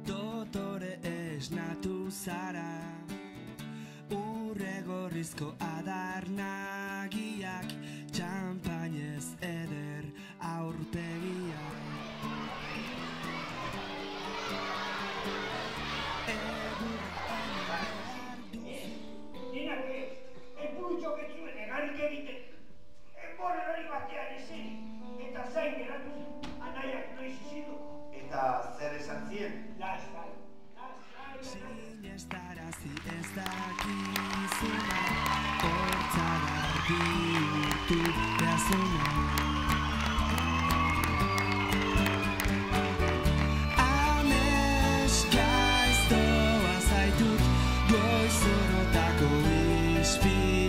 Dotore esnatu zara, urregorrizko adar nagiak, txampainez eder aurpegia. Dinak epurutxok ez zuen egarik egiten, borrelari batean ezin, eta zain geratu anaiak noiz izidu. Eta zer esan zien? Lasai. Sinestarazi ez dakizuna, hortzara bihurtu behazuna. Ameska iztoa zaitut, goizorotako ispilu.